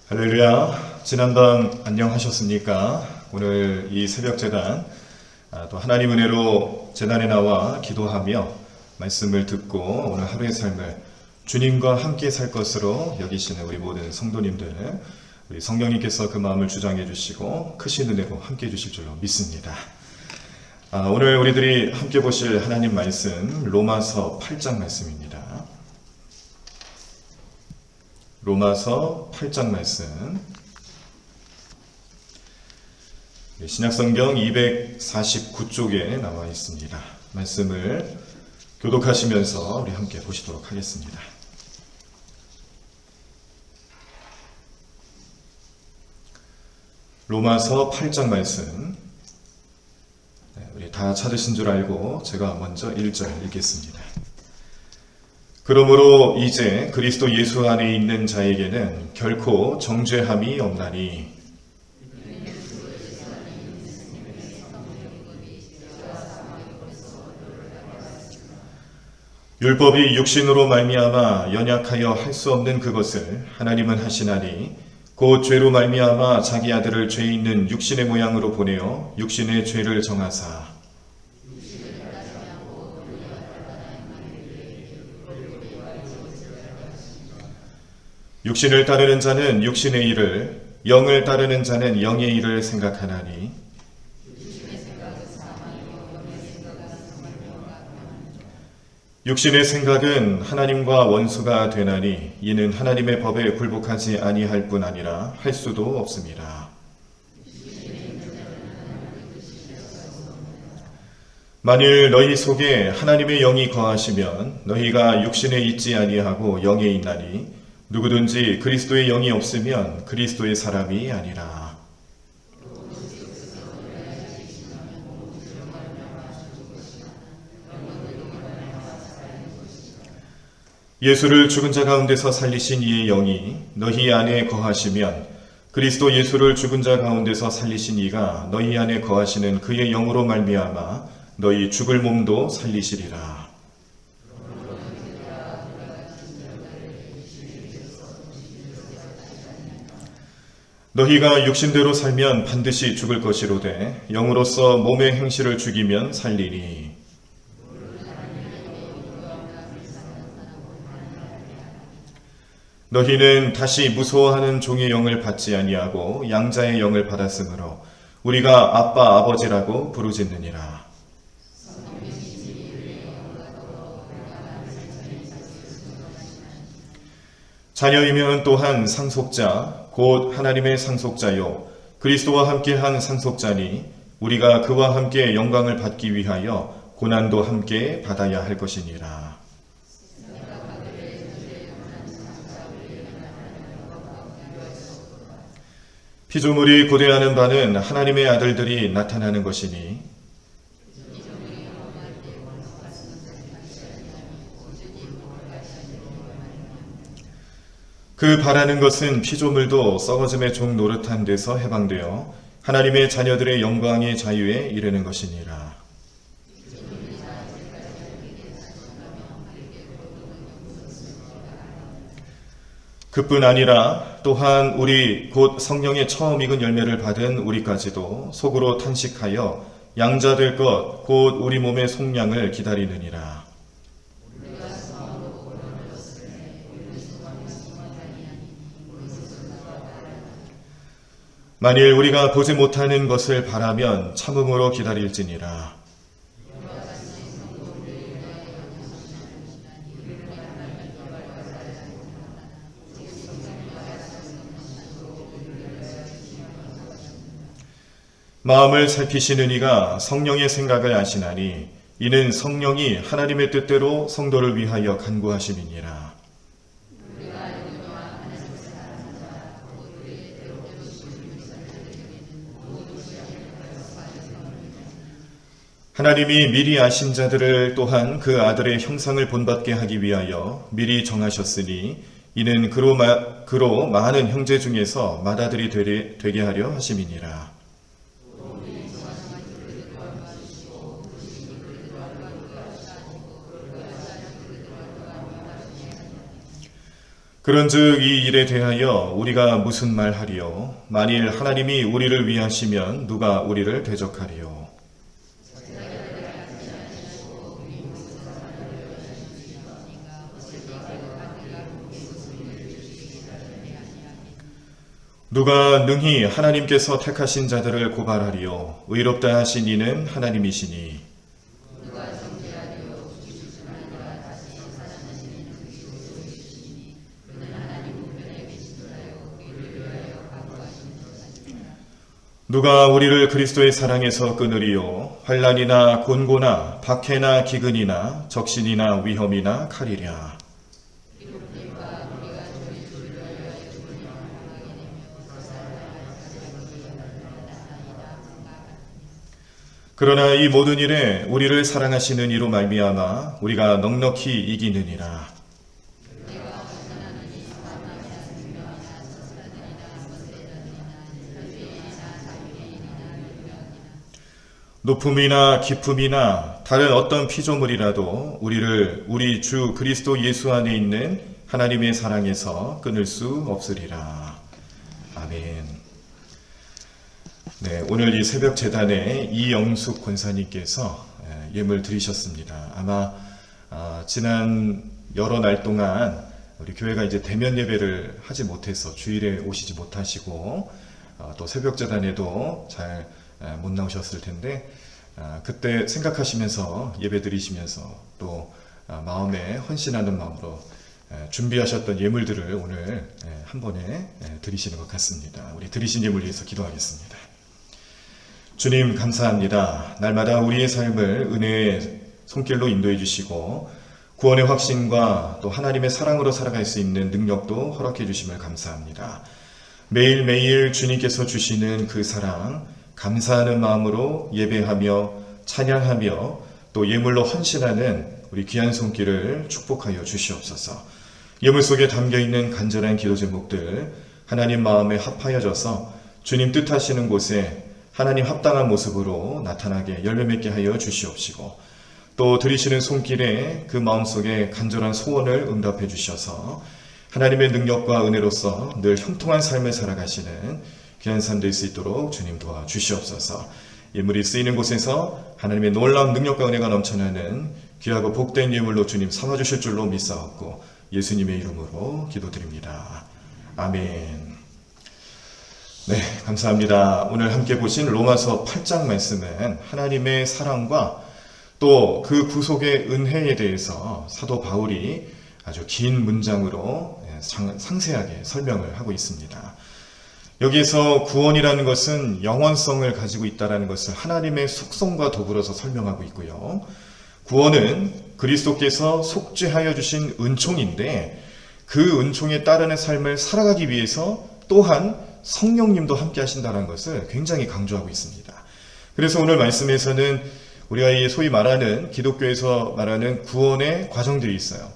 할렐루야. 지난밤 안녕하셨습니까? 오늘 이 새벽 제단 또 하나님 은혜로 제단에 나와 기도하며 말씀을 듣고 오늘 하루의 삶을 주님과 함께 살 것으로 여기시는 우리 모든 성도님들, 우리 성령님께서 그 마음을 주장해 주시고 크신 은혜로 함께 해 주실 줄로 믿습니다. 오늘 우리들이 함께 보실 하나님 말씀 로마서 8장 말씀입니다. 로마서 8장 말씀, 신약성경 249쪽에 나와 있습니다. 말씀을 교독하시면서 우리 함께 보시도록 하겠습니다. 로마서 8장 말씀, 우리 다 찾으신 줄 알고 제가 먼저 1절 읽겠습니다. 그러므로 이제 그리스도 예수 안에 있는 자에게는 결코 정죄함이 없나니 율법이 육신으로 말미암아 연약하여 할 수 없는 그것을 하나님은 하시나니 곧 죄로 말미암아 자기 아들을 죄 있는 육신의 모양으로 보내어 육신의 죄를 정하사 육신을 따르는 자는 육신의 일을, 영을 따르는 자는 영의 일을 생각하나니 육신의 생각은 하나님과 원수가 되나니 이는 하나님의 법에 굴복하지 아니할 뿐 아니라 할 수도 없습니다. 만일 너희 속에 하나님의 영이 거하시면 너희가 육신에 있지 아니하고 영에 있나니 누구든지 그리스도의 영이 없으면 그리스도의 사람이 아니라. 예수를 죽은 자 가운데서 살리신 이의 영이 너희 안에 거하시면 그리스도 예수를 죽은 자 가운데서 살리신 이가 너희 안에 거하시는 그의 영으로 말미암아 너희 죽을 몸도 살리시리라. 너희가 육신대로 살면 반드시 죽을 것이로되 영으로서 몸의 행실을 죽이면 살리니 너희는 다시 무서워하는 종의 영을 받지 아니하고 양자의 영을 받았으므로 우리가 아빠 아버지라고 부르짖느니라. 자녀이면 또한 상속자, 곧 하나님의 상속자요 그리스도와 함께한 상속자니 우리가 그와 함께 영광을 받기 위하여 고난도 함께 받아야 할 것이니라. 피조물이 고대하는 바는 하나님의 아들들이 나타나는 것이니 그 바라는 것은 피조물도 썩어짐의 종 노릇한 데서 해방되어 하나님의 자녀들의 영광의 자유에 이르는 것이니라. 그뿐 아니라 또한 우리 곧 성령의 처음 익은 열매를 받은 우리까지도 속으로 탄식하여 양자될 것 곧 우리 몸의 속량을 기다리느니라. 만일 우리가 보지 못하는 것을 바라면 참음으로 기다릴지니라. 마음을 살피시는 이가 성령의 생각을 아시나니 이는 성령이 하나님의 뜻대로 성도를 위하여 간구하심이니라. 하나님이 미리 아신 자들을 또한 그 아들의 형상을 본받게 하기 위하여 미리 정하셨으니 이는 그로 많은 형제 중에서 맏아들이 되게 하려 하심이니라. 그런즉 이 일에 대하여 우리가 무슨 말하리요? 만일 하나님이 우리를 위하시면 누가 우리를 대적하리요? 누가 능히 하나님께서 택하신 자들을 고발하리요? 의롭다 하신 이는 하나님이시니. 누가 우리를 그리스도의 사랑에서 끊으리요? 환난이나 곤고나 박해나 기근이나 적신이나 위험이나 칼이랴. 그러나 이 모든 일에 우리를 사랑하시는 이로 말미암아 우리가 넉넉히 이기느니라. 높음이나 깊음이나 다른 어떤 피조물이라도 우리를 우리 주 그리스도 예수 안에 있는 하나님의 사랑에서 끊을 수 없으리라. 아멘. 네, 오늘 이 새벽 재단에 이영숙 권사님께서 예물 드리셨습니다. 아마 지난 여러 날 동안 우리 교회가 이제 대면 예배를 하지 못해서 주일에 오시지 못하시고 또 새벽 재단에도 잘 못 나오셨을 텐데 그때 생각하시면서 예배 드리시면서 또 마음에 헌신하는 마음으로 준비하셨던 예물들을 오늘 한 번에 드리시는 것 같습니다. 우리 드리신 예물 위해서 기도하겠습니다. 주님 감사합니다. 날마다 우리의 삶을 은혜의 손길로 인도해 주시고 구원의 확신과 또 하나님의 사랑으로 살아갈 수 있는 능력도 허락해 주심을 감사합니다. 매일매일 주님께서 주시는 그 사랑 감사하는 마음으로 예배하며 찬양하며 또 예물로 헌신하는 우리 귀한 손길을 축복하여 주시옵소서. 예물 속에 담겨있는 간절한 기도 제목들 하나님 마음에 합하여져서 주님 뜻하시는 곳에 하나님 합당한 모습으로 나타나게 열매 맺게 하여 주시옵시고 또 드리시는 손길에 그 마음속에 간절한 소원을 응답해 주셔서 하나님의 능력과 은혜로서 늘 형통한 삶을 살아가시는 귀한 삶 될 수 있도록 주님 도와주시옵소서. 예물이 쓰이는 곳에서 하나님의 놀라운 능력과 은혜가 넘쳐나는 귀하고 복된 예물로 주님 삼아주실 줄로 믿사옵고 예수님의 이름으로 기도드립니다. 아멘. 네, 감사합니다. 오늘 함께 보신 로마서 8장 말씀은 하나님의 사랑과 또 그 구속의 은혜에 대해서 사도 바울이 아주 긴 문장으로 상세하게 설명을 하고 있습니다. 여기에서 구원이라는 것은 영원성을 가지고 있다는 것을 하나님의 속성과 더불어서 설명하고 있고요. 구원은 그리스도께서 속죄하여 주신 은총인데 그 은총에 따르는 삶을 살아가기 위해서 또한 성령님도 함께 하신다는 것을 굉장히 강조하고 있습니다. 그래서 오늘 말씀에서는 우리가 이 소위 말하는 기독교에서 말하는 구원의 과정들이 있어요.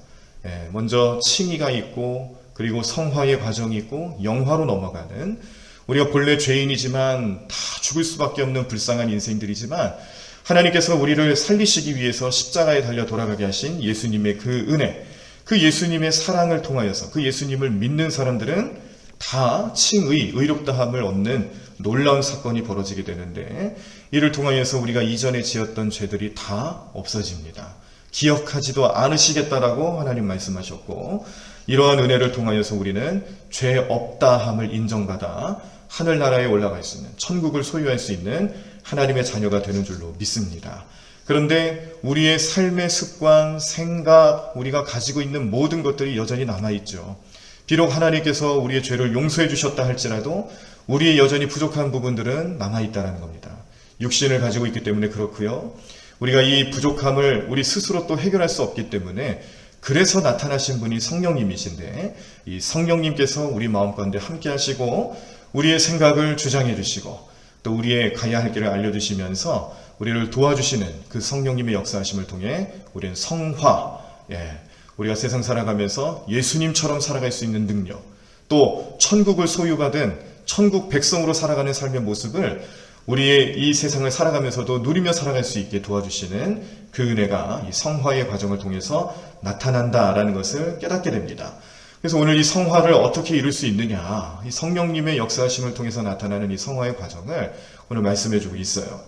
먼저 칭의가 있고 그리고 성화의 과정이 있고 영화로 넘어가는, 우리가 본래 죄인이지만 다 죽을 수밖에 없는 불쌍한 인생들이지만 하나님께서 우리를 살리시기 위해서 십자가에 달려 돌아가게 하신 예수님의 그 은혜, 그 예수님의 사랑을 통하여서 그 예수님을 믿는 사람들은 다 칭의, 의롭다함을 얻는 놀라운 사건이 벌어지게 되는데, 이를 통하여서 우리가 이전에 지었던 죄들이 다 없어집니다. 기억하지도 않으시겠다라고 하나님 말씀하셨고, 이러한 은혜를 통하여서 우리는 죄 없다함을 인정받아 하늘나라에 올라갈 수 있는, 천국을 소유할 수 있는 하나님의 자녀가 되는 줄로 믿습니다. 그런데 우리의 삶의 습관, 생각, 우리가 가지고 있는 모든 것들이 여전히 남아있죠. 비록 하나님께서 우리의 죄를 용서해 주셨다 할지라도 우리의 여전히 부족한 부분들은 남아있다는 겁니다. 육신을 가지고 있기 때문에 그렇고요. 우리가 이 부족함을 우리 스스로 또 해결할 수 없기 때문에, 그래서 나타나신 분이 성령님이신데, 이 성령님께서 우리 마음 가운데 함께 하시고 우리의 생각을 주장해 주시고 또 우리의 가야 할 길을 알려주시면서 우리를 도와주시는 그 성령님의 역사하심을 통해 우리는 성화, 우리가 세상 살아가면서 예수님처럼 살아갈 수 있는 능력, 또 천국을 소유받은 천국 백성으로 살아가는 삶의 모습을 우리의 이 세상을 살아가면서도 누리며 살아갈 수 있게 도와주시는 그 은혜가 이 성화의 과정을 통해서 나타난다라는 것을 깨닫게 됩니다. 그래서 오늘 이 성화를 어떻게 이룰 수 있느냐, 이 성령님의 역사하심을 통해서 나타나는 이 성화의 과정을 오늘 말씀해주고 있어요.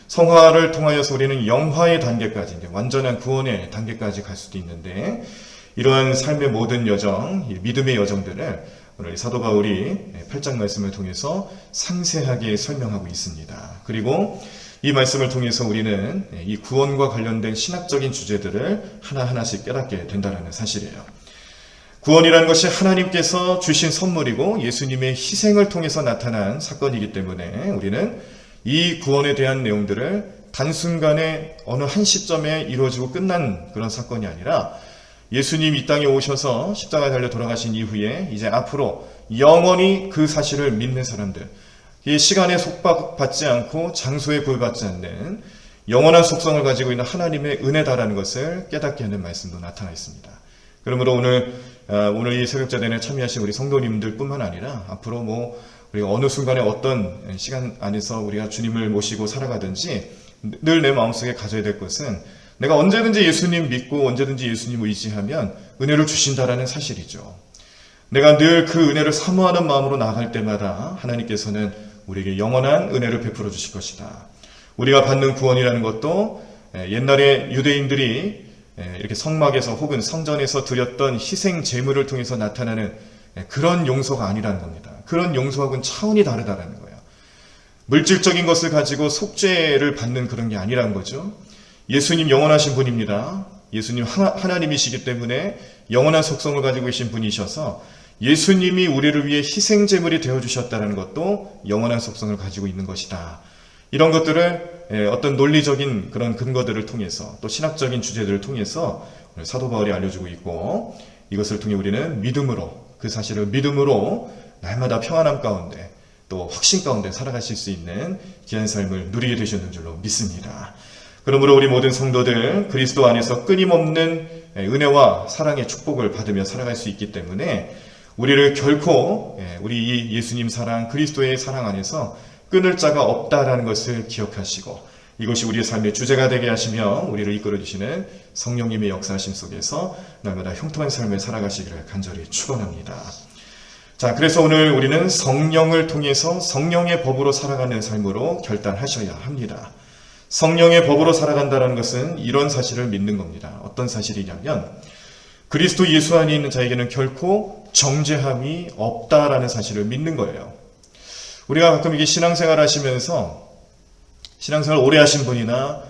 성화를 통하여서 우리는 영화의 단계까지, 이제 완전한 구원의 단계까지 갈 수도 있는데, 이러한 삶의 모든 여정, 믿음의 여정들을 오늘 사도 바울이 8장 말씀을 통해서 상세하게 설명하고 있습니다. 그리고 이 말씀을 통해서 우리는 이 구원과 관련된 신학적인 주제들을 하나하나씩 깨닫게 된다는 사실이에요. 구원이라는 것이 하나님께서 주신 선물이고 예수님의 희생을 통해서 나타난 사건이기 때문에 우리는 이 구원에 대한 내용들을 단순간에 어느 한 시점에 이루어지고 끝난 그런 사건이 아니라, 예수님 이 땅에 오셔서 십자가에 달려 돌아가신 이후에 이제 앞으로 영원히 그 사실을 믿는 사람들, 이 시간에 속박받지 않고 장소에 구애받지 않는 영원한 속성을 가지고 있는 하나님의 은혜다라는 것을 깨닫게 하는 말씀도 나타나 있습니다. 그러므로 오늘 이 새벽자단에 참여하신 우리 성도님들 뿐만 아니라 앞으로 우리가 어느 순간에 어떤 시간 안에서 우리가 주님을 모시고 살아가든지 늘 내 마음속에 가져야 될 것은, 내가 언제든지 예수님 믿고 언제든지 예수님 의지하면 은혜를 주신다라는 사실이죠. 내가 늘 그 은혜를 사모하는 마음으로 나아갈 때마다 하나님께서는 우리에게 영원한 은혜를 베풀어 주실 것이다. 우리가 받는 구원이라는 것도 옛날에 유대인들이 이렇게 성막에서 혹은 성전에서 드렸던 희생 제물을 통해서 나타나는 그런 용서가 아니라는 겁니다. 그런 용서하고는 차원이 다르다는 거예요. 물질적인 것을 가지고 속죄를 받는 그런 게 아니라는 거죠. 예수님 영원하신 분입니다. 예수님 하나님이시기 때문에 영원한 속성을 가지고 계신 분이셔서 예수님이 우리를 위해 희생제물이 되어주셨다는 것도 영원한 속성을 가지고 있는 것이다. 이런 것들을 어떤 논리적인 그런 근거들을 통해서 또 신학적인 주제들을 통해서 사도 바울이 알려주고 있고, 이것을 통해 우리는 믿음으로, 그 사실을 믿음으로 날마다 평안함 가운데 또 확신 가운데 살아가실 수 있는 귀한 삶을 누리게 되셨는 줄로 믿습니다. 그러므로 우리 모든 성도들 그리스도 안에서 끊임없는 은혜와 사랑의 축복을 받으며 살아갈 수 있기 때문에 우리를 결코 우리 이 예수님 사랑, 그리스도의 사랑 안에서 끊을 자가 없다라는 것을 기억하시고, 이것이 우리의 삶의 주제가 되게 하시며 우리를 이끌어 주시는 성령님의 역사하심 속에서 날마다 형통한 삶을 살아가시기를 간절히 축원합니다. 자, 그래서 오늘 우리는 성령을 통해서 성령의 법으로 살아가는 삶으로 결단하셔야 합니다. 성령의 법으로 살아간다는 것은 이런 사실을 믿는 겁니다. 어떤 사실이냐면, 그리스도 예수 안에 있는 자에게는 결코 정죄함이 없다라는 사실을 믿는 거예요. 우리가 가끔 이게 신앙생활 하시면서, 신앙생활 오래 하신 분이나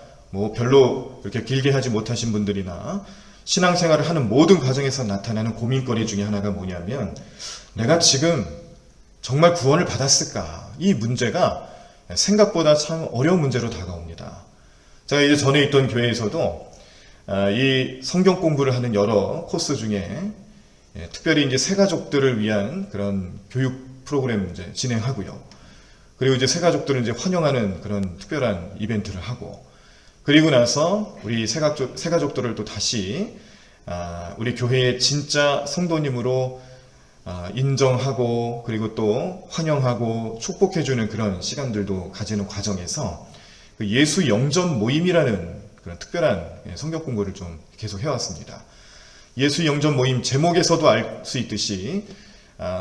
별로 이렇게 길게 하지 못하신 분들이나 신앙생활을 하는 모든 과정에서 나타나는 고민거리 중에 하나가 뭐냐면 내가 지금 정말 구원을 받았을까? 이 문제가 생각보다 참 어려운 문제로 다가옵니다. 제가 이제 전에 있던 교회에서도 이 성경 공부를 하는 여러 코스 중에 특별히 이제 새가족들을 위한 그런 교육 프로그램 이제 진행하고요. 그리고 이제 새가족들을 이제 환영하는 그런 특별한 이벤트를 하고, 그리고 나서 우리 새가족들을 또 다시 우리 교회의 진짜 성도님으로 인정하고, 그리고 또 환영하고 축복해주는 그런 시간들도 가지는 과정에서 그 예수 영전 모임이라는 그런 특별한 성경 공부를 좀 계속 해왔습니다. 예수 영전 모임 제목에서도 알 수 있듯이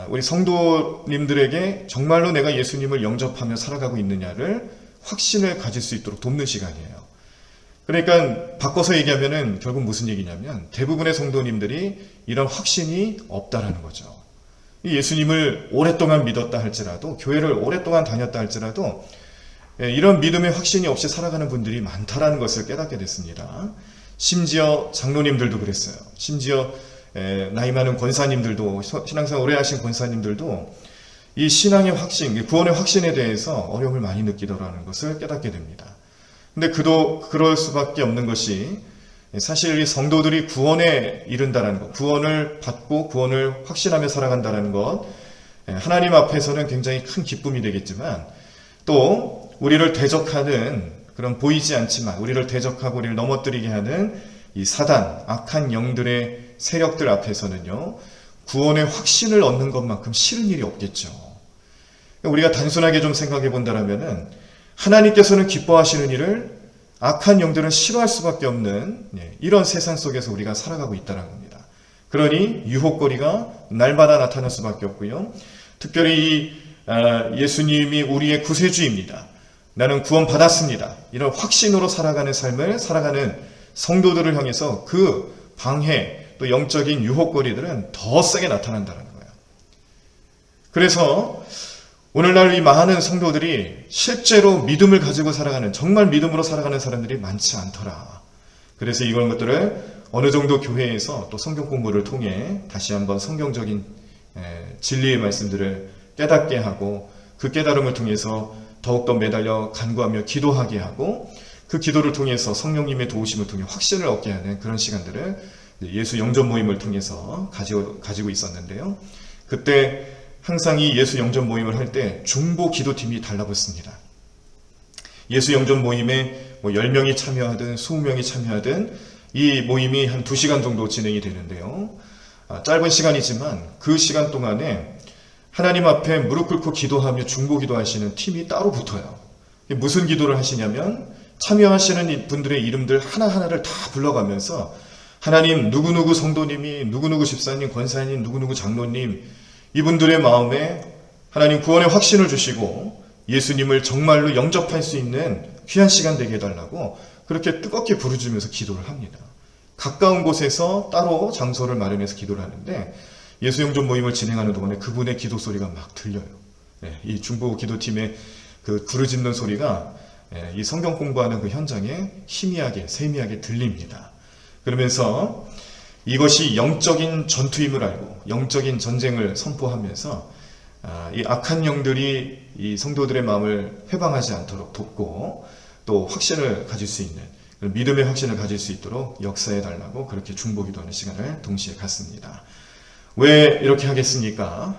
우리 성도님들에게 정말로 내가 예수님을 영접하며 살아가고 있느냐를 확신을 가질 수 있도록 돕는 시간이에요. 그러니까 바꿔서 얘기하면은 결국 무슨 얘기냐면 대부분의 성도님들이 이런 확신이 없다라는 거죠. 예수님을 오랫동안 믿었다 할지라도, 교회를 오랫동안 다녔다 할지라도 이런 믿음의 확신이 없이 살아가는 분들이 많다라는 것을 깨닫게 됐습니다. 심지어 장로님들도 그랬어요. 심지어 나이 많은 권사님들도, 신앙생활 오래 하신 권사님들도 이 신앙의 확신, 구원의 확신에 대해서 어려움을 많이 느끼더라는 것을 깨닫게 됩니다. 근데 그럴 수밖에 없는 것이 사실 이 성도들이 구원에 이른다는 것, 구원을 받고 구원을 확신하며 살아간다는 것, 하나님 앞에서는 굉장히 큰 기쁨이 되겠지만 또 우리를 대적하는 그런 보이지 않지만 우리를 대적하고 우리를 넘어뜨리게 하는 이 사단, 악한 영들의 세력들 앞에서는요, 구원의 확신을 얻는 것만큼 싫은 일이 없겠죠. 우리가 단순하게 좀 생각해 본다면은 하나님께서는 기뻐하시는 일을 악한 영들은 싫어할 수밖에 없는 이런 세상 속에서 우리가 살아가고 있다는 겁니다. 그러니 유혹거리가 날마다 나타날 수밖에 없고요. 특별히 예수님이 우리의 구세주입니다. 나는 구원받았습니다. 이런 확신으로 살아가는 삶을 살아가는 성도들을 향해서 그 방해 또 영적인 유혹거리들은 더 세게 나타난다는 거예요. 그래서 오늘날 이 많은 성도들이 실제로 믿음을 가지고 살아가는, 정말 믿음으로 살아가는 사람들이 많지 않더라. 그래서 이런 것들을 어느 정도 교회에서 또 성경 공부를 통해 다시 한번 성경적인 진리의 말씀들을 깨닫게 하고 그 깨달음을 통해서 더욱더 매달려 간구하며 기도하게 하고 그 기도를 통해서 성령님의 도우심을 통해 확신을 얻게 하는 그런 시간들을 예수 영전 모임을 통해서 가지고 있었는데요. 그때 항상 이 예수 영전 모임을 할 때 중보 기도팀이 달라붙습니다. 예수 영전 모임에 10명이 참여하든 20명이 참여하든 이 모임이 한 2시간 정도 진행이 되는데요. 짧은 시간이지만 그 시간 동안에 하나님 앞에 무릎 꿇고 기도하며 중보 기도하시는 팀이 따로 붙어요. 무슨 기도를 하시냐면 참여하시는 분들의 이름들 하나하나를 다 불러가면서 하나님 누구누구 성도님이, 누구누구 집사님, 권사님, 누구누구 장로님, 이분들의 마음에 하나님 구원의 확신을 주시고 예수님을 정말로 영접할 수 있는 귀한 시간 되게 해달라고 그렇게 뜨겁게 부르짖으면서 기도를 합니다. 가까운 곳에서 따로 장소를 마련해서 기도를 하는데 예수 영전 모임을 진행하는 동안에 그분의 기도 소리가 막 들려요. 이 중보 기도팀의 그 부르짖는 소리가 이 성경 공부하는 그 현장에 희미하게, 세미하게 들립니다. 그러면서 이것이 영적인 전투임을 알고 영적인 전쟁을 선포하면서 이 악한 영들이 이 성도들의 마음을 회방하지 않도록 돕고 또 확신을 가질 수 있는 믿음의 확신을 가질 수 있도록 역사해 달라고 그렇게 중보기도하는 시간을 동시에 갖습니다. 왜 이렇게 하겠습니까?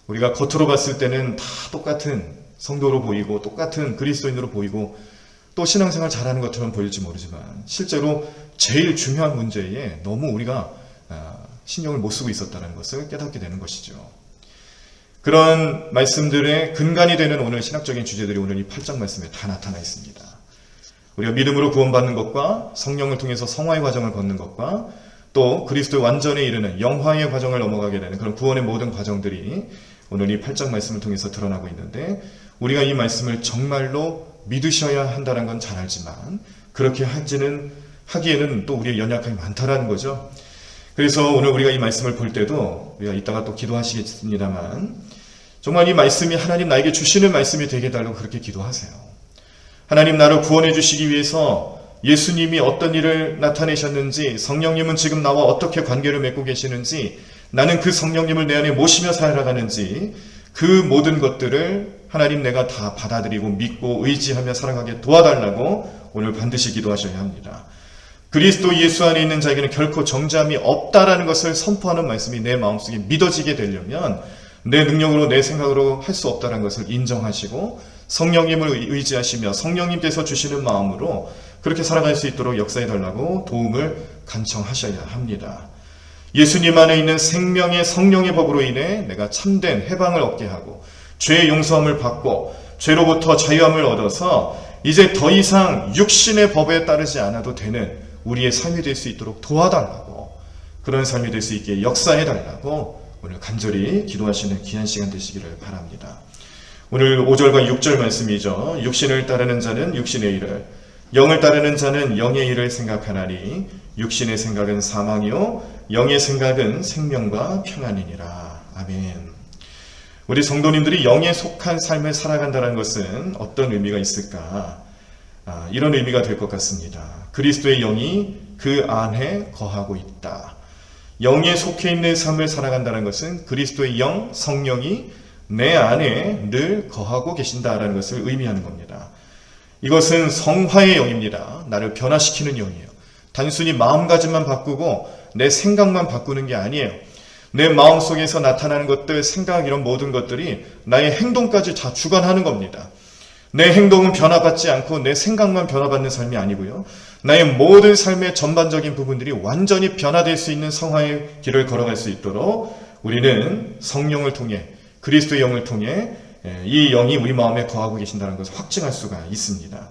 우리가 겉으로 봤을 때는 다 똑같은 성도로 보이고 똑같은 그리스도인으로 보이고 또 신앙생활 잘하는 것처럼 보일지 모르지만 실제로 제일 중요한 문제에 너무 우리가 신경을 못 쓰고 있었다는 것을 깨닫게 되는 것이죠. 그런 말씀들의 근간이 되는 오늘 신학적인 주제들이 오늘 이 8장 말씀에 다 나타나 있습니다. 우리가 믿음으로 구원받는 것과 성령을 통해서 성화의 과정을 걷는 것과 또 그리스도의 완전에 이르는 영화의 과정을 넘어가게 되는 그런 구원의 모든 과정들이 오늘 이 8장 말씀을 통해서 드러나고 있는데 우리가 이 말씀을 정말로 믿으셔야 한다는 건 잘 알지만 그렇게 하기에는 또 우리의 연약함이 많다라는 거죠. 그래서 오늘 우리가 이 말씀을 볼 때도 우리가 이따가 또 기도하시겠습니다만 정말 이 말씀이 하나님 나에게 주시는 말씀이 되게 해달라고 그렇게 기도하세요. 하나님 나를 구원해 주시기 위해서 예수님이 어떤 일을 나타내셨는지, 성령님은 지금 나와 어떻게 관계를 맺고 계시는지, 나는 그 성령님을 내 안에 모시며 살아가는지, 그 모든 것들을 하나님 내가 다 받아들이고 믿고 의지하며 살아가게 도와달라고 오늘 반드시 기도하셔야 합니다. 그리스도 예수 안에 있는 자에게는 결코 정죄함이 없다라는 것을 선포하는 말씀이 내 마음속에 믿어지게 되려면 내 능력으로 내 생각으로 할 수 없다는 것을 인정하시고 성령님을 의지하시며 성령님께서 주시는 마음으로 그렇게 살아갈 수 있도록 역사해달라고 도움을 간청하셔야 합니다. 예수님 안에 있는 생명의 성령의 법으로 인해 내가 참된 해방을 얻게 하고 죄의 용서함을 받고 죄로부터 자유함을 얻어서 이제 더 이상 육신의 법에 따르지 않아도 되는 우리의 삶이 될 수 있도록 도와달라고, 그런 삶이 될 수 있게 역사해달라고 오늘 간절히 기도하시는 귀한 시간 되시기를 바랍니다. 오늘 5절과 6절 말씀이죠. 육신을 따르는 자는 육신의 일을, 영을 따르는 자는 영의 일을 생각하나니 육신의 생각은 사망이요 영의 생각은 생명과 평안이니라. 아멘. 우리 성도님들이 영에 속한 삶을 살아간다는 것은 어떤 의미가 있을까? 이런 의미가 될 것 같습니다. 그리스도의 영이 그 안에 거하고 있다. 영에 속해 있는 삶을 살아간다는 것은 그리스도의 영, 성령이 내 안에 늘 거하고 계신다라는 것을 의미하는 겁니다. 이것은 성화의 영입니다. 나를 변화시키는 영이에요. 단순히 마음가짐만 바꾸고 내 생각만 바꾸는 게 아니에요. 내 마음속에서 나타나는 것들, 생각, 이런 모든 것들이 나의 행동까지 다 주관하는 겁니다. 내 행동은 변화받지 않고 내 생각만 변화받는 삶이 아니고요. 나의 모든 삶의 전반적인 부분들이 완전히 변화될 수 있는 성화의 길을 걸어갈 수 있도록 우리는 성령을 통해, 그리스도의 영을 통해 이 영이 우리 마음에 거하고 계신다는 것을 확증할 수가 있습니다.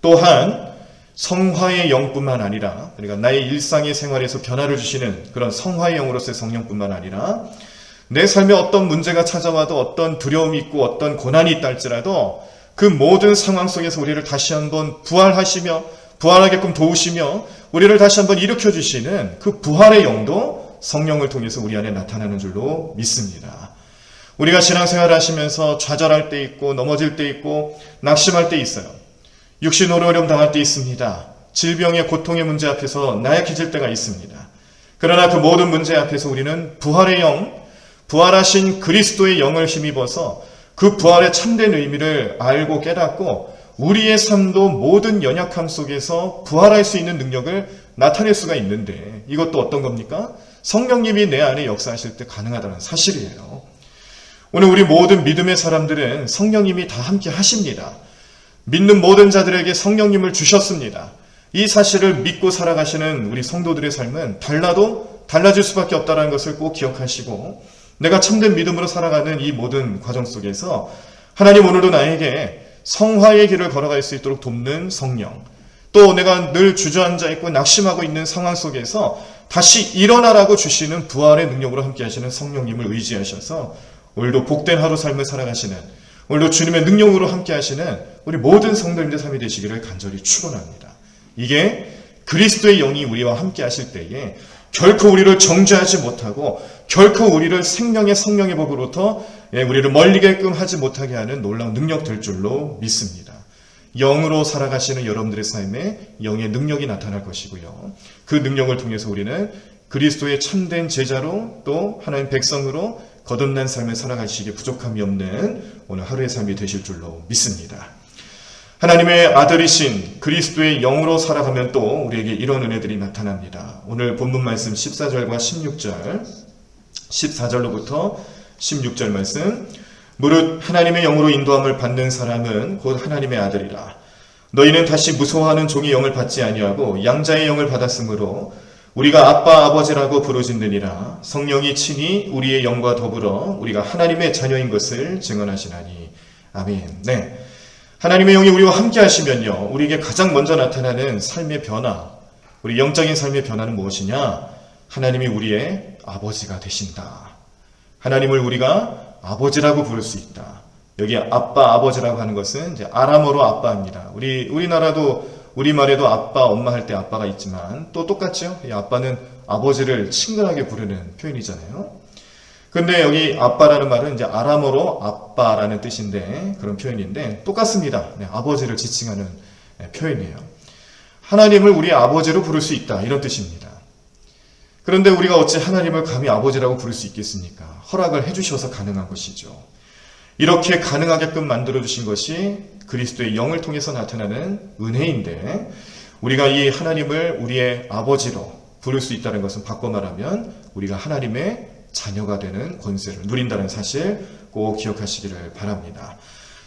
또한 성화의 영뿐만 아니라, 그러니까 나의 일상의 생활에서 변화를 주시는 그런 성화의 영으로서의 성령뿐만 아니라 내 삶에 어떤 문제가 찾아와도, 어떤 두려움이 있고 어떤 고난이 있다 할지라도 그 모든 상황 속에서 우리를 다시 한번 부활하시며 부활하게끔 도우시며 우리를 다시 한번 일으켜주시는 그 부활의 영도 성령을 통해서 우리 안에 나타나는 줄로 믿습니다. 우리가 신앙생활을 하시면서 좌절할 때 있고 넘어질 때 있고 낙심할 때 있어요. 육신으로 어려움 당할 때 있습니다. 질병의 고통의 문제 앞에서 나약해질 때가 있습니다. 그러나 그 모든 문제 앞에서 우리는 부활의 영, 부활하신 그리스도의 영을 힘입어서 그 부활의 참된 의미를 알고 깨닫고 우리의 삶도 모든 연약함 속에서 부활할 수 있는 능력을 나타낼 수가 있는데, 이것도 어떤 겁니까? 성령님이 내 안에 역사하실 때 가능하다는 사실이에요. 오늘 우리 모든 믿음의 사람들은 성령님이 다 함께 하십니다. 믿는 모든 자들에게 성령님을 주셨습니다. 이 사실을 믿고 살아가시는 우리 성도들의 삶은 달라도 달라질 수밖에 없다는 것을 꼭 기억하시고, 내가 참된 믿음으로 살아가는 이 모든 과정 속에서 하나님 오늘도 나에게 성화의 길을 걸어갈 수 있도록 돕는 성령, 또 내가 늘 주저앉아 있고 낙심하고 있는 상황 속에서 다시 일어나라고 주시는 부활의 능력으로 함께 하시는 성령님을 의지하셔서 오늘도 복된 하루 삶을 살아가시는, 오늘도 주님의 능력으로 함께 하시는 우리 모든 성도님들 삶이 되시기를 간절히 축원합니다. 이게 그리스도의 영이 우리와 함께 하실 때에 결코 우리를 정죄하지 못하고 결코 우리를 생명의 성령의 법으로부터 우리를 멀리게끔 하지 못하게 하는 놀라운 능력 될 줄로 믿습니다. 영으로 살아가시는 여러분들의 삶에 영의 능력이 나타날 것이고요. 그 능력을 통해서 우리는 그리스도의 참된 제자로, 또 하나님 백성으로 거듭난 삶을 살아가시기에 부족함이 없는 오늘 하루의 삶이 되실 줄로 믿습니다. 하나님의 아들이신 그리스도의 영으로 살아가면 또 우리에게 이런 은혜들이 나타납니다. 오늘 본문 말씀 14절과 16절, 14절로부터 16절 말씀. 무릇 하나님의 영으로 인도함을 받는 사람은 곧 하나님의 아들이라. 너희는 다시 무서워하는 종의 영을 받지 아니하고 양자의 영을 받았으므로 우리가 아빠 아버지라고 부르짖느니라. 성령이 친히 우리의 영과 더불어 우리가 하나님의 자녀인 것을 증언하시나니. 아멘. 네. 하나님의 영이 우리와 함께 하시면요, 우리에게 가장 먼저 나타나는 삶의 변화, 우리 영적인 삶의 변화는 무엇이냐? 하나님이 우리의 아버지가 되신다. 하나님을 우리가 아버지라고 부를 수 있다. 여기 아빠, 아버지라고 하는 것은 이제 아람어로 아빠입니다. 우리나라도 우리말에도 아빠, 엄마 할 때 아빠가 있지만 또 똑같죠? 이 아빠는 아버지를 친근하게 부르는 표현이잖아요. 근데 여기 아빠라는 말은 이제 아람어로 아빠라는 뜻인데, 그런 표현인데 똑같습니다. 네, 아버지를 지칭하는 표현이에요. 하나님을 우리의 아버지로 부를 수 있다, 이런 뜻입니다. 그런데 우리가 어찌 하나님을 감히 아버지라고 부를 수 있겠습니까? 허락을 해주셔서 가능한 것이죠. 이렇게 가능하게끔 만들어주신 것이 그리스도의 영을 통해서 나타나는 은혜인데, 우리가 이 하나님을 우리의 아버지로 부를 수 있다는 것은 바꿔 말하면 우리가 하나님의 자녀가 되는 권세를 누린다는 사실 꼭 기억하시기를 바랍니다.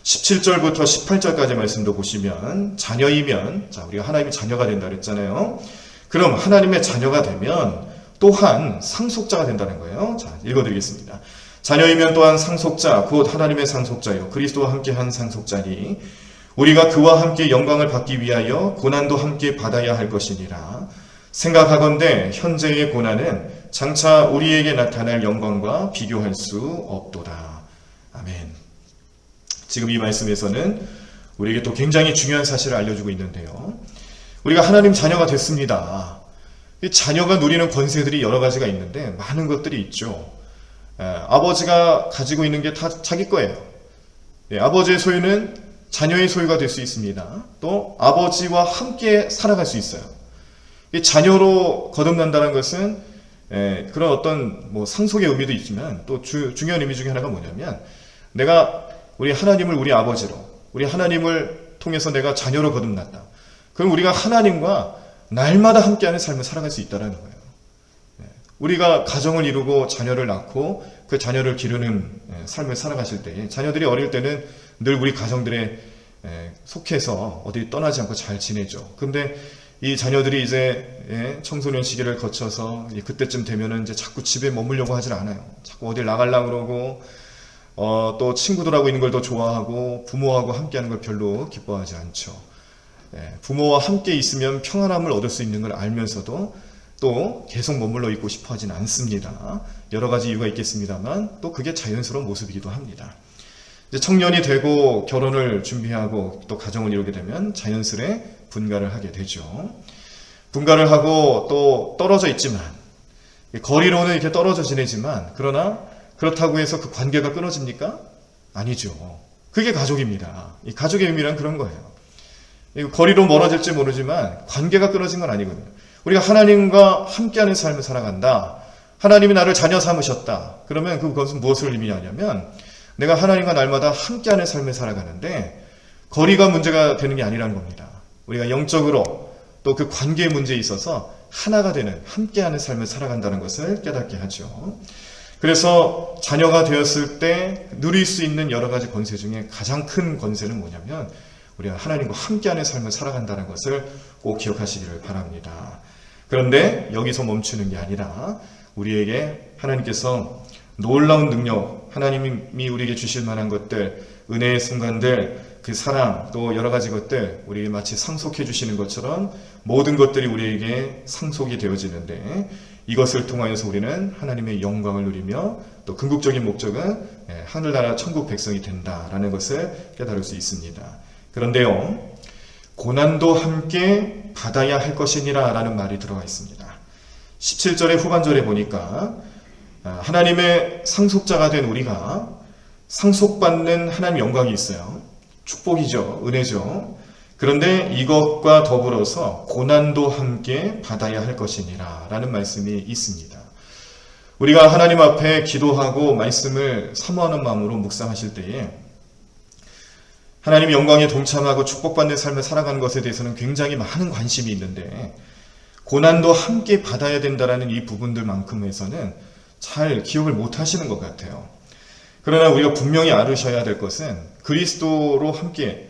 17절부터 18절까지 말씀도 보시면 자녀이면, 우리가 하나님의 자녀가 된다 그랬잖아요. 그럼 하나님의 자녀가 되면 또한 상속자가 된다는 거예요. 자, 읽어드리겠습니다. 자녀이면 또한 상속자, 곧 하나님의 상속자요, 그리스도와 함께한 상속자니 우리가 그와 함께 영광을 받기 위하여 고난도 함께 받아야 할 것이니라. 생각하건대 현재의 고난은 장차 우리에게 나타날 영광과 비교할 수 없도다. 아멘. 지금 이 말씀에서는 우리에게 또 굉장히 중요한 사실을 알려주고 있는데요. 우리가 하나님 자녀가 됐습니다. 이 자녀가 누리는 권세들이 여러 가지가 있는데 많은 것들이 있죠. 아버지가 가지고 있는 게 다 자기 거예요. 아버지의 소유는 자녀의 소유가 될 수 있습니다. 또 아버지와 함께 살아갈 수 있어요. 자녀로 거듭난다는 것은 그런 어떤 상속의 의미도 있지만 또 중요한 의미 중에 하나가 뭐냐면, 내가 우리 하나님을 우리 아버지로, 우리 하나님을 통해서 내가 자녀로 거듭났다. 그럼 우리가 하나님과 날마다 함께하는 삶을 살아갈 수 있다는 거예요. 우리가 가정을 이루고 자녀를 낳고 그 자녀를 기르는 삶을 살아가실 때, 자녀들이 어릴 때는 늘 우리 가정들에 속해서 어디 떠나지 않고 잘 지내죠. 근데 이 자녀들이 이제 청소년 시기를 거쳐서 그때쯤 되면은 이제 자꾸 집에 머물려고 하질 않아요. 자꾸 어딜 나가려고 그러고, 또 친구들하고 있는 걸 더 좋아하고, 부모하고 함께하는 걸 별로 기뻐하지 않죠. 부모와 함께 있으면 평안함을 얻을 수 있는 걸 알면서도 또 계속 머물러 있고 싶어 하진 않습니다. 여러 가지 이유가 있겠습니다만 또 그게 자연스러운 모습이기도 합니다. 이제 청년이 되고 결혼을 준비하고 또 가정을 이루게 되면 자연스레 분가를 하게 되죠. 분가를 하고 또 떨어져 있지만, 거리로는 이렇게 떨어져 지내지만, 그러나 그렇다고 해서 그 관계가 끊어집니까? 아니죠. 그게 가족입니다. 이 가족의 의미란 그런 거예요. 거리로 멀어질지 모르지만 관계가 끊어진 건 아니거든요. 우리가 하나님과 함께하는 삶을 살아간다. 하나님이 나를 자녀 삼으셨다. 그러면 그것은 무엇을 의미하냐면, 내가 하나님과 날마다 함께하는 삶을 살아가는데 거리가 문제가 되는 게 아니라는 겁니다. 우리가 영적으로 또 그 관계의 문제에 있어서 하나가 되는, 함께하는 삶을 살아간다는 것을 깨닫게 하죠. 그래서 자녀가 되었을 때 누릴 수 있는 여러 가지 권세 중에 가장 큰 권세는 뭐냐면, 우리가 하나님과 함께하는 삶을 살아간다는 것을 꼭 기억하시기를 바랍니다. 그런데 여기서 멈추는 게 아니라 우리에게 하나님께서 놀라운 능력, 하나님이 우리에게 주실 만한 것들, 은혜의 순간들, 그 사랑, 또 여러 가지 것들 우리에게 마치 상속해 주시는 것처럼 모든 것들이 우리에게 상속이 되어지는데, 이것을 통하여서 우리는 하나님의 영광을 누리며 또 궁극적인 목적은 하늘나라 천국 백성이 된다라는 것을 깨달을 수 있습니다. 그런데요, 고난도 함께 받아야 할 것이니라 라는 말이 들어가 있습니다. 17절의 후반절에 보니까 하나님의 상속자가 된 우리가 상속받는 하나님의 영광이 있어요. 축복이죠. 은혜죠. 그런데 이것과 더불어서 고난도 함께 받아야 할 것이니라 라는 말씀이 있습니다. 우리가 하나님 앞에 기도하고 말씀을 사모하는 마음으로 묵상하실 때에 하나님의 영광에 동참하고 축복받는 삶을 살아가는 것에 대해서는 굉장히 많은 관심이 있는데, 고난도 함께 받아야 된다는 이 부분들만큼에서는 잘 기억을 못 하시는 것 같아요. 그러나 우리가 분명히 알으셔야 될 것은, 그리스도로 함께,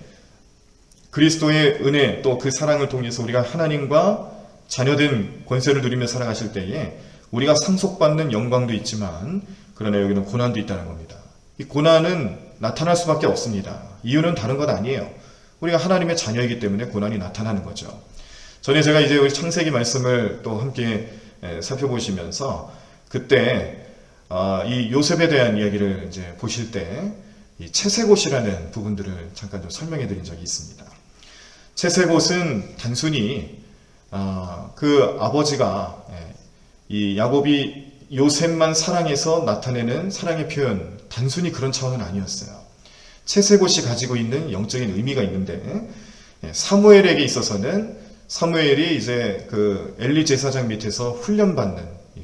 그리스도의 은혜 또 그 사랑을 통해서 우리가 하나님과 자녀된 권세를 누리며 살아가실 때에 우리가 상속받는 영광도 있지만, 그러나 여기는 고난도 있다는 겁니다. 이 고난은 나타날 수밖에 없습니다. 이유는 다른 것 아니에요. 우리가 하나님의 자녀이기 때문에 고난이 나타나는 거죠. 전에 제가 이제 우리 창세기 말씀을 또 함께 살펴보시면서 그때 이 요셉에 대한 이야기를 이제 보실 때 이 채세곶이라는 부분들을 잠깐 좀 설명해 드린 적이 있습니다. 채세곶은 단순히 그 아버지가 이 야곱이 요셉만 사랑해서 나타내는 사랑의 표현, 단순히 그런 차원은 아니었어요. 채세곶이 가지고 있는 영적인 의미가 있는데, 사무엘에게 있어서는 사무엘이 이제 그 엘리 제사장 밑에서 훈련받는,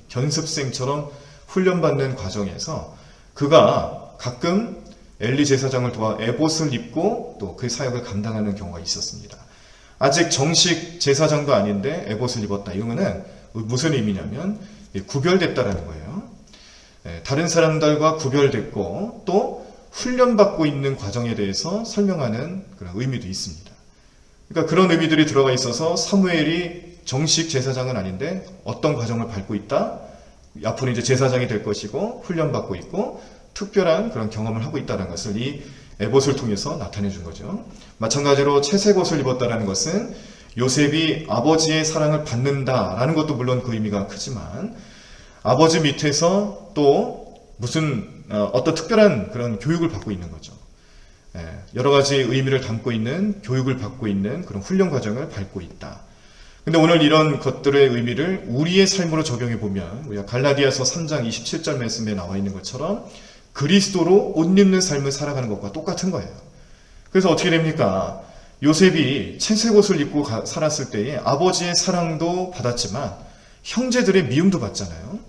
견습생처럼 훈련받는 과정에서 그가 가끔 엘리 제사장을 도와 에봇을 입고 또 그 사역을 감당하는 경우가 있었습니다. 아직 정식 제사장도 아닌데 에봇을 입었다. 이거는 무슨 의미냐면 구별됐다라는 거예요. 다른 사람들과 구별됐고 또 훈련받고 있는 과정에 대해서 설명하는 그런 의미도 있습니다. 그러니까 그런 의미들이 들어가 있어서 사무엘이 정식 제사장은 아닌데 어떤 과정을 밟고 있다. 앞으로 이제 제사장이 될 것이고 훈련받고 있고 특별한 그런 경험을 하고 있다는 것을 이 에봇을 통해서 나타내 준 거죠. 마찬가지로 채색 옷을 입었다는 것은 요셉이 아버지의 사랑을 받는다라는 것도 물론 그 의미가 크지만 아버지 밑에서 또 무슨 어떤 특별한 그런 교육을 받고 있는 거죠. 여러 가지 의미를 담고 있는 교육을 받고 있는 그런 훈련 과정을 밟고 있다. 근데 오늘 이런 것들의 의미를 우리의 삶으로 적용해 보면 우리가 갈라디아서 3장 27절 말씀에 나와 있는 것처럼 그리스도로 옷 입는 삶을 살아가는 것과 똑같은 거예요. 그래서 어떻게 됩니까? 요셉이 채색 옷을 입고 살았을 때에 아버지의 사랑도 받았지만 형제들의 미움도 받잖아요.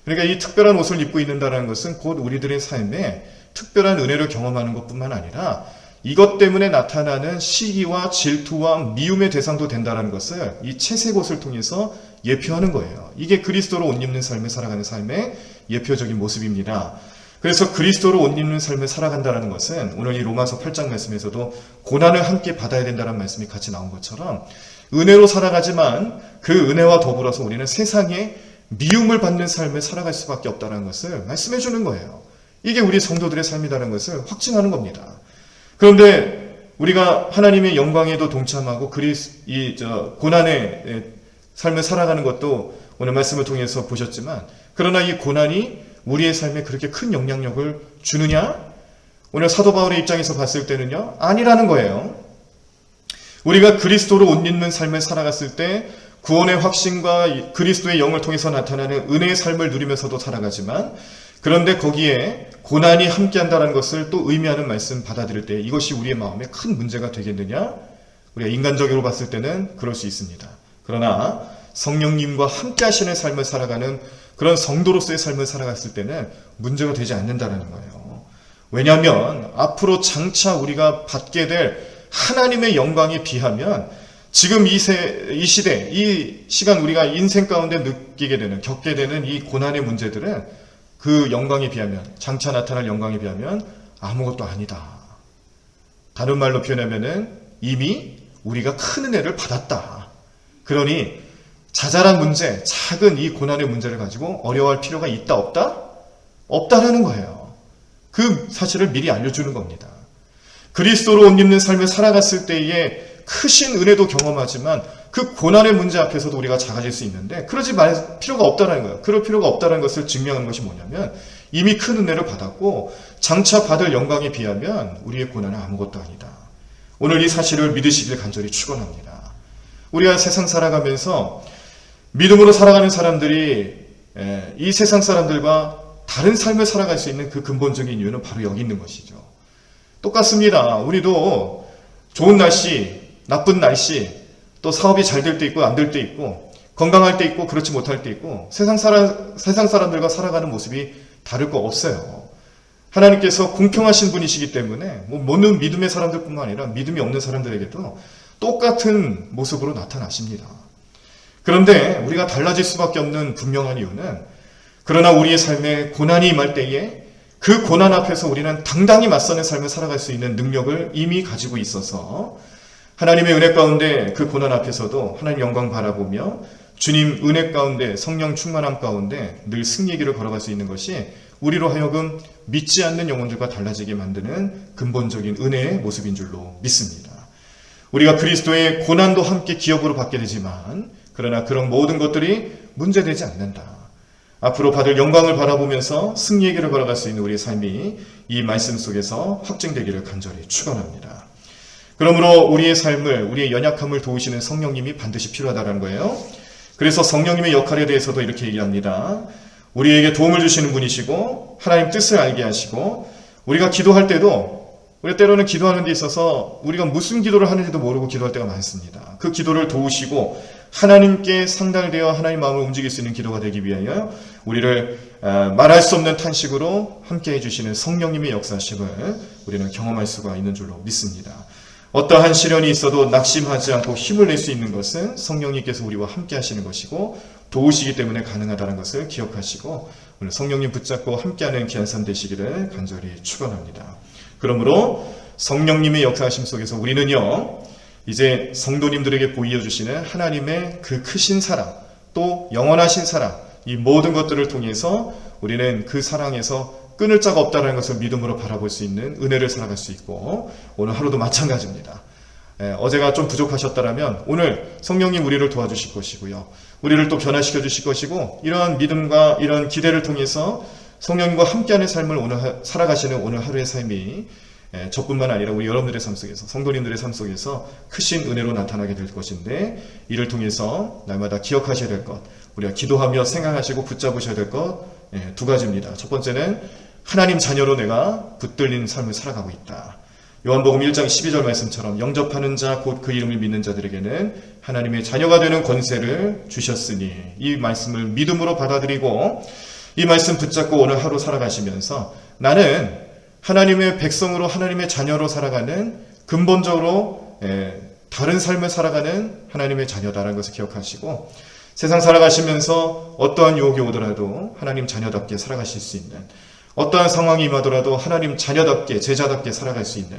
그러니까 이 특별한 옷을 입고 있는다는 것은 곧 우리들의 삶에 특별한 은혜를 경험하는 것뿐만 아니라 이것 때문에 나타나는 시기와 질투와 미움의 대상도 된다는 것을 이 채색 옷을 통해서 예표하는 거예요. 이게 그리스도로 옷 입는 삶을 살아가는 삶의 예표적인 모습입니다. 그래서 그리스도로 옷 입는 삶을 살아간다는 것은 오늘 이 로마서 8장 말씀에서도 고난을 함께 받아야 된다는 말씀이 같이 나온 것처럼 은혜로 살아가지만 그 은혜와 더불어서 우리는 세상에 미움을 받는 삶을 살아갈 수밖에 없다는 것을 말씀해 주는 거예요. 이게 우리 성도들의 삶이라는 것을 확증하는 겁니다. 그런데 우리가 하나님의 영광에도 동참하고 고난의 삶을 살아가는 것도 오늘 말씀을 통해서 보셨지만 그러나 이 고난이 우리의 삶에 그렇게 큰 영향력을 주느냐? 오늘 사도 바울의 입장에서 봤을 때는요, 아니라는 거예요. 우리가 그리스도로 옷 입는 삶을 살아갔을 때 구원의 확신과 그리스도의 영을 통해서 나타나는 은혜의 삶을 누리면서도 살아가지만 그런데 거기에 고난이 함께한다는 것을 또 의미하는 말씀 받아들일 때 이것이 우리의 마음에 큰 문제가 되겠느냐? 우리가 인간적으로 봤을 때는 그럴 수 있습니다. 그러나 성령님과 함께 하시는 삶을 살아가는 그런 성도로서의 삶을 살아갔을 때는 문제가 되지 않는다는 거예요. 왜냐하면 앞으로 장차 우리가 받게 될 하나님의 영광에 비하면 지금 이 시대, 이 시간 우리가 인생 가운데 느끼게 되는, 겪게 되는 이 고난의 문제들은 그 영광에 비하면, 장차 나타날 영광에 비하면 아무것도 아니다. 다른 말로 표현하면은 이미 우리가 큰 은혜를 받았다. 그러니 자잘한 문제, 작은 이 고난의 문제를 가지고 어려워할 필요가 있다, 없다? 없다라는 거예요. 그 사실을 미리 알려주는 겁니다. 그리스도로 옷 입는 삶을 살아갔을 때에 크신 은혜도 경험하지만 그 고난의 문제 앞에서도 우리가 작아질 수 있는데 그러지 말 필요가 없다는 거예요. 그럴 필요가 없다는 것을 증명하는 것이 뭐냐면 이미 큰 은혜를 받았고 장차 받을 영광에 비하면 우리의 고난은 아무것도 아니다. 오늘 이 사실을 믿으시길 간절히 축원합니다. 우리가 세상 살아가면서 믿음으로 살아가는 사람들이 이 세상 사람들과 다른 삶을 살아갈 수 있는 그 근본적인 이유는 바로 여기 있는 것이죠. 똑같습니다. 우리도 좋은 날씨, 나쁜 날씨, 또 사업이 잘 될 때 있고 안 될 때 있고 건강할 때 있고 그렇지 못할 때 있고 세상 사람들과 살아가는 모습이 다를 거 없어요. 하나님께서 공평하신 분이시기 때문에 모든 믿음의 사람들뿐만 아니라 믿음이 없는 사람들에게도 똑같은 모습으로 나타나십니다. 그런데 우리가 달라질 수밖에 없는 분명한 이유는 그러나 우리의 삶에 고난이 임할 때에 그 고난 앞에서 우리는 당당히 맞서는 삶을 살아갈 수 있는 능력을 이미 가지고 있어서 하나님의 은혜 가운데 그 고난 앞에서도 하나님 영광 바라보며 주님 은혜 가운데 성령 충만함 가운데 늘 승리의 길을 걸어갈 수 있는 것이 우리로 하여금 믿지 않는 영혼들과 달라지게 만드는 근본적인 은혜의 모습인 줄로 믿습니다. 우리가 그리스도의 고난도 함께 기업으로 받게 되지만 그러나 그런 모든 것들이 문제되지 않는다. 앞으로 받을 영광을 바라보면서 승리의 길을 걸어갈 수 있는 우리의 삶이 이 말씀 속에서 확증되기를 간절히 축원합니다. 그러므로 우리의 삶을, 우리의 연약함을 도우시는 성령님이 반드시 필요하다는 거예요. 그래서 성령님의 역할에 대해서도 이렇게 얘기합니다. 우리에게 도움을 주시는 분이시고 하나님 뜻을 알게 하시고 우리가 기도할 때도 우리가 때로는 기도하는 데 있어서 우리가 무슨 기도를 하는지도 모르고 기도할 때가 많습니다. 그 기도를 도우시고 하나님께 상달되어 하나님 마음을 움직일 수 있는 기도가 되기 위하여 우리를 말할 수 없는 탄식으로 함께 해주시는 성령님의 역사심을 우리는 경험할 수가 있는 줄로 믿습니다. 어떠한 시련이 있어도 낙심하지 않고 힘을 낼 수 있는 것은 성령님께서 우리와 함께 하시는 것이고 도우시기 때문에 가능하다는 것을 기억하시고 오늘 성령님 붙잡고 함께하는 귀한 삶 되시기를 간절히 축원합니다. 그러므로 성령님의 역사하심 속에서 우리는요, 이제 성도님들에게 보여주시는 하나님의 그 크신 사랑, 또 영원하신 사랑, 이 모든 것들을 통해서 우리는 그 사랑에서 끊을 자가 없다는 것을 믿음으로 바라볼 수 있는 은혜를 살아갈 수 있고, 오늘 하루도 마찬가지입니다. 어제가 좀 부족하셨다면 오늘 성령님 우리를 도와주실 것이고요, 우리를 또 변화시켜 주실 것이고, 이러한 믿음과 이런 기대를 통해서 성령님과 함께하는 삶을 오늘 살아가시는 오늘 하루의 삶이 저뿐만 아니라 우리 여러분들의 삶 속에서, 성도님들의 삶 속에서 크신 은혜로 나타나게 될 것인데, 이를 통해서 날마다 기억하셔야 될 것, 우리가 기도하며 생각하시고 붙잡으셔야 될 것, 두 가지입니다. 첫 번째는 하나님 자녀로 내가 붙들린 삶을 살아가고 있다. 요한복음 1장 12절 말씀처럼 영접하는 자 곧 그 이름을 믿는 자들에게는 하나님의 자녀가 되는 권세를 주셨으니, 이 말씀을 믿음으로 받아들이고 이 말씀 붙잡고 오늘 하루 살아가시면서 나는 하나님의 백성으로, 하나님의 자녀로 살아가는, 근본적으로 다른 삶을 살아가는 하나님의 자녀다라는 것을 기억하시고, 세상 살아가시면서 어떠한 유혹이 오더라도 하나님 자녀답게 살아가실 수 있는, 어떠한 상황이 임하더라도 하나님 자녀답게, 제자답게 살아갈 수 있는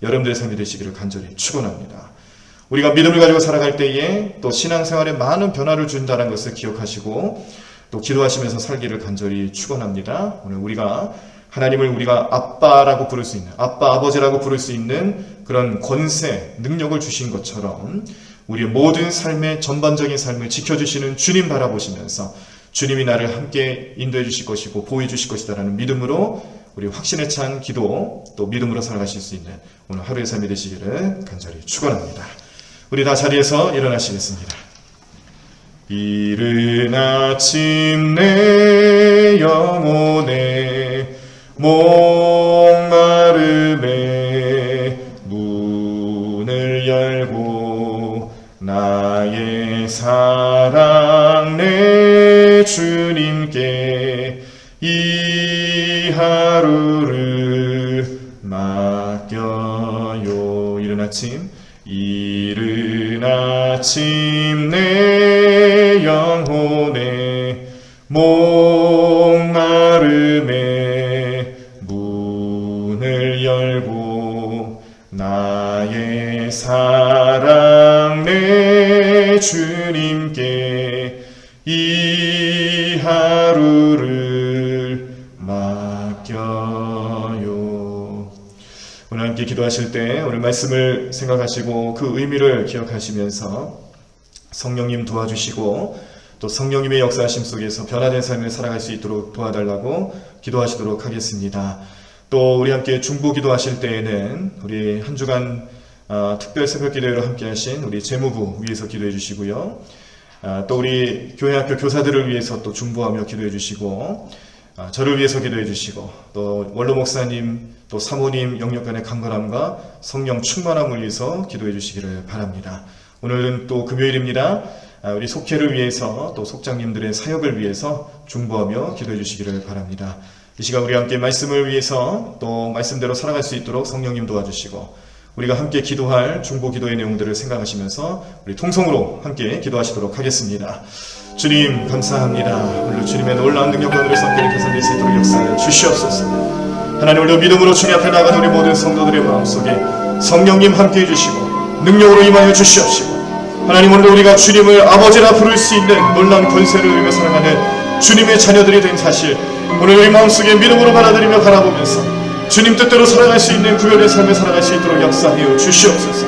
여러분들의 삶이 되시기를 간절히 축원합니다. 우리가 믿음을 가지고 살아갈 때에 또 신앙생활에 많은 변화를 준다는 것을 기억하시고 또 기도하시면서 살기를 간절히 축원합니다. 오늘 우리가 하나님을 우리가 아빠라고 부를 수 있는, 아빠, 아버지라고 부를 수 있는 그런 권세, 능력을 주신 것처럼 우리의 모든 삶의 전반적인 삶을 지켜주시는 주님 바라보시면서 주님이 나를 함께 인도해 주실 것이고 보호해 주실 것이다라는 믿음으로 우리 확신에 찬 기도, 또 믿음으로 살아가실 수 있는 오늘 하루의 삶이 되시기를 간절히 축원합니다. 우리 다 자리에서 일어나시겠습니다. 이른 아침 내 영혼에 목마름에 문을 열고 나의 사랑 내 주님께 이 하루를 맡겨요. 이른 아침 내 영혼에 목마름에 문을 열고 나의 사랑 내 주님께 이 하루를 맡겨요. 오늘 함께 기도하실 때 오늘 말씀을 생각하시고 그 의미를 기억하시면서 성령님 도와주시고 또 성령님의 역사하심 속에서 변화된 삶을 살아갈 수 있도록 도와달라고 기도하시도록 하겠습니다. 또 우리 함께 중보 기도하실 때에는 우리 한 주간 특별 새벽 기도회로 함께 하신 우리 재무부 위해서 기도해 주시고요. 또 우리 교회학교 교사들을 위해서 또 중보하며 기도해 주시고, 저를 위해서 기도해 주시고, 또 원로 목사님, 또 사모님 영역간의 강건함과 성령 충만함을 위해서 기도해 주시기를 바랍니다. 오늘은 또 금요일입니다. 우리 속회를 위해서 또 속장님들의 사역을 위해서 중보하며 기도해 주시기를 바랍니다. 이 시간 우리 함께 말씀을 위해서 또 말씀대로 살아갈 수 있도록 성령님 도와주시고, 우리가 함께 기도할 중보 기도의 내용들을 생각하시면서 우리 통성으로 함께 기도하시도록 하겠습니다. 주님 감사합니다. 오늘 주님의 놀라운 능력과 은혜를 선택해 개선될 수 있도록 역사하여 주시옵소서. 하나님, 오늘 믿음으로 주님 앞에 나가는 우리 모든 성도들의 마음속에 성령님 함께 해주시고 능력으로 임하여 주시옵시고, 하나님, 오늘 우리가 주님을 아버지라 부를 수 있는 놀라운 권세를 누리며 살아가는 주님의 자녀들이 된 사실, 오늘 우리 마음속에 믿음으로 받아들이며 바라보면서 주님 뜻대로 살아갈 수 있는 구별된 삶을 살아갈 수 있도록 역사하여 주시옵소서.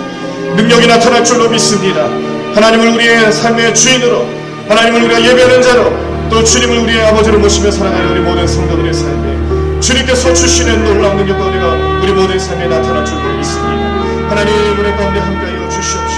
능력이 나타날 줄로 믿습니다. 하나님을 우리의 삶의 주인으로, 하나님을 우리가 예배하는 자로, 또 주님을 우리의 아버지로 모시며 살아가는 우리 모든 성도들의 삶에 주님께서 주시는 놀라운 능력과 은혜가 우리 모든 삶에 나타날 줄로 믿습니다. 하나님, 은혜 가운데 함께하여 주시옵소서.